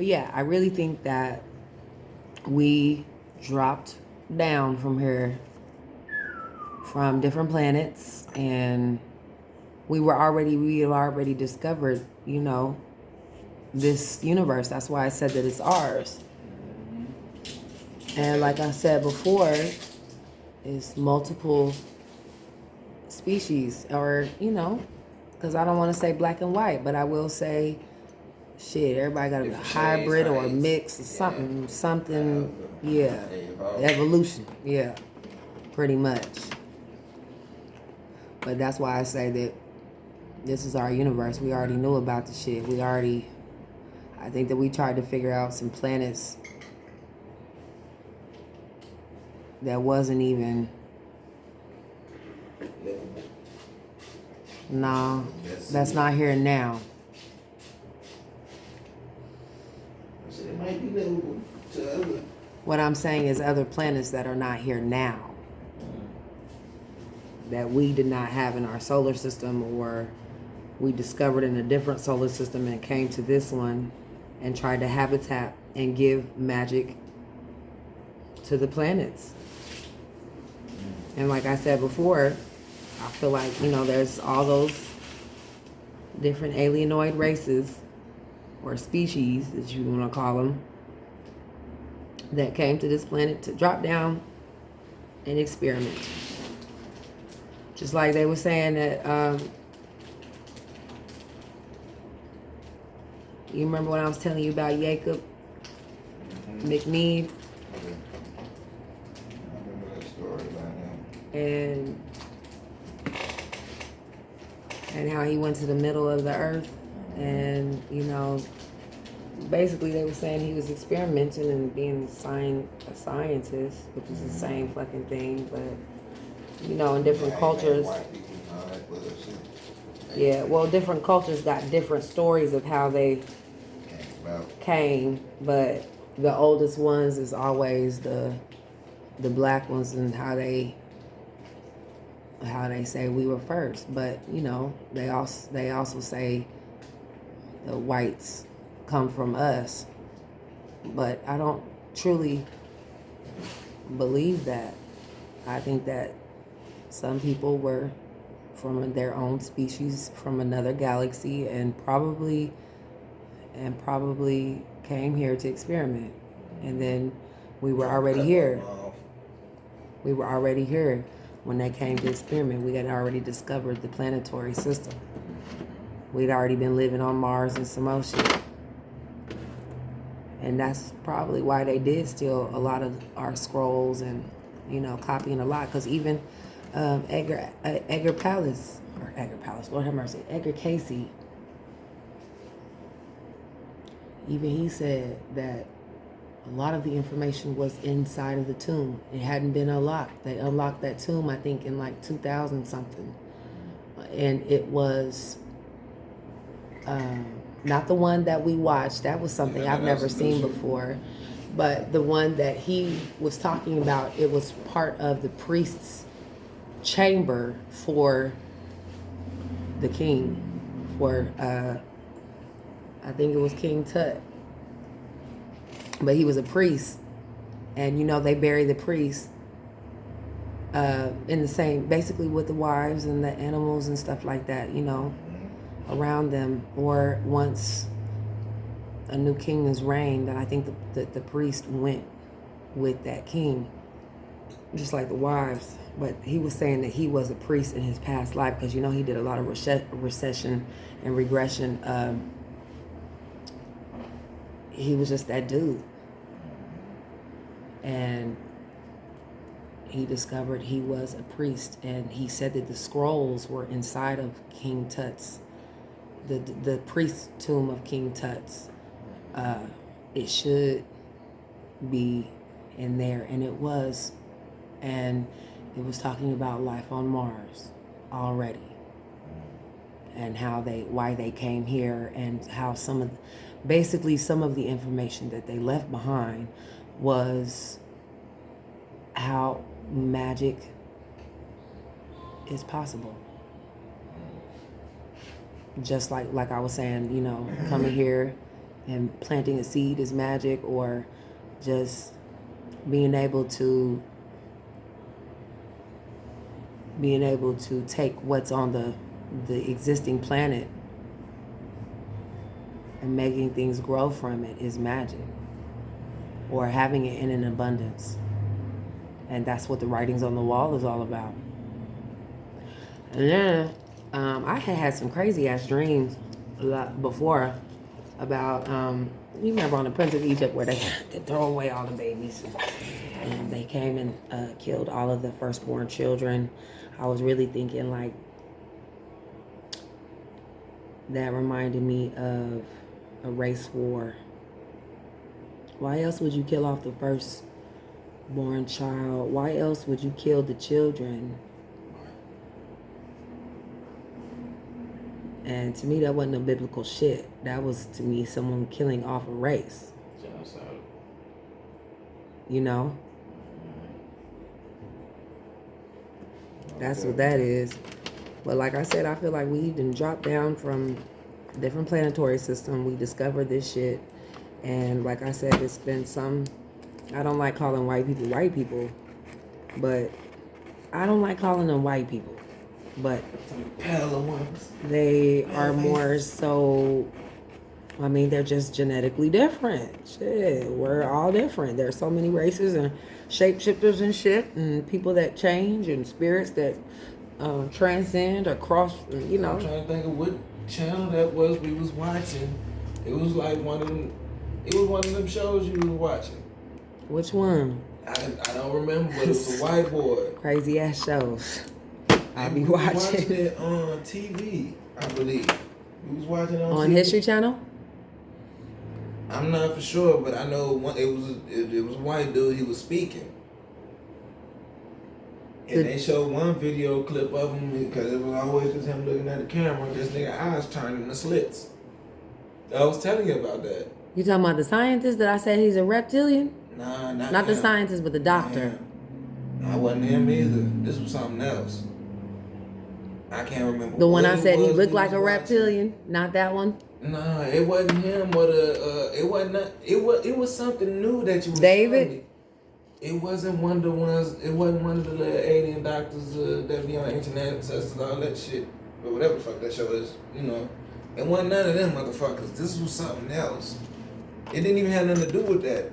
But yeah, I really think that we dropped down from here from different planets, and we had already discovered, this universe. That's why I said that it's ours. And like I said before, it's multiple species, or because I don't want to say black and white, but I will say, shit, everybody got to be a hybrid or a mix or something. Yeah, evolution. Yeah, pretty much. But that's why I say that this is our universe. We already knew about the shit. I think that we tried to figure out some planets that wasn't even, nah, that's not here now. It might be livable to other. What I'm saying is other planets that are not here now, that we did not have in our solar system, or we discovered in a different solar system and came to this one and tried to habitat and give magic to the planets. And like I said before, I feel like, there's all those different alienoid races or species, as you want to call them, that came to this planet to drop down and experiment. Just like they were saying that, you remember when I was telling you about Jacob McNeid? I remember that story about him. And how he went to the middle of the earth, and basically they were saying he was experimenting and being a scientist, which is the same fucking thing, but in different cultures. Yeah, well, different cultures got different stories of how they came, but the oldest ones is always the black ones, and how they say we were first. But they also say the whites come from us, but I don't truly believe that. I think that some people were from their own species from another galaxy, and probably came here to experiment, and then we were already here. We were already here when they came to experiment. We had already discovered the planetary system. We'd already been living on Mars and some more shit. And that's probably why they did steal a lot of our scrolls and, copying a lot. Because even Edgar Cayce, even he said that a lot of the information was inside of the tomb. It hadn't been unlocked. They unlocked that tomb, I think, in like 2000 something. And it was not the one that we watched. That was something I've never seen before. But the one that he was talking about, it was part of the priest's chamber for the king, for I think it was King Tut. But he was a priest, and they bury the priest in the same, basically with the wives and the animals and stuff like that, around them. Or once a new king is reigned, and I think the priest went with that king, just like the wives. But he was saying that he was a priest in his past life, because he did a lot of recession and regression. He was just that dude. And he discovered he was a priest, and he said that the scrolls were inside of King Tut's, the priest tomb of King Tut's. It should be in there, and it was. And it was talking about life on Mars already, and why they came here, and how some of the information that they left behind was how magic is possible. Just like I was saying, coming here and planting a seed is magic, or just being able to take what's on the existing planet and making things grow from it is magic, or having it in an abundance. And that's what the writings on the wall is all about. And then I had some crazy ass dreams before about you remember on the Prince of Egypt where they throw away all the babies, and they came and killed all of the firstborn children. I was really thinking like that reminded me of a race war. Why else would you kill off the firstborn child? Why else would you kill the children? And to me, that wasn't no biblical shit. That was, to me, someone killing off a race. Genocide. You know? That's what that is. But like I said, I feel like we done dropped down from a different planetary system. We discovered this shit. And like I said, it's been I don't like calling white people, but I don't like calling them white people. But they are more so, I mean, they're just genetically different. Shit, we're all different. There's so many races and shapeshifters and shit, and people that change, and spirits that transcend or cross, you know. I'm trying to think of what channel that was we was watching. It was like one of them shows you was watching. Which one? I don't remember, but it was a white boy. Crazy ass shows. I be We watching. was watching it on TV, I believe. We was watching it on TV. History Channel? I'm not for sure, but I know it was a white dude. He was speaking, and they showed one video clip of him because it was always just him looking at the camera. This nigga eyes turning the slits. I was telling you about that. You talking about the scientist that I said he's a reptilian? Nah, not the scientist, but the doctor. I wasn't him either. This was something else. I can't remember. The one I said he looked like a reptilian, not that one. Nah, it wasn't him, but it wasn't. It was something new that you was David. showing me. It wasn't one of the ones. It wasn't one of the little alien doctors that be on internet ancestors, all that shit. But whatever the fuck that show is, you know. It wasn't none of them motherfuckers. This was something else. It didn't even have nothing to do with that.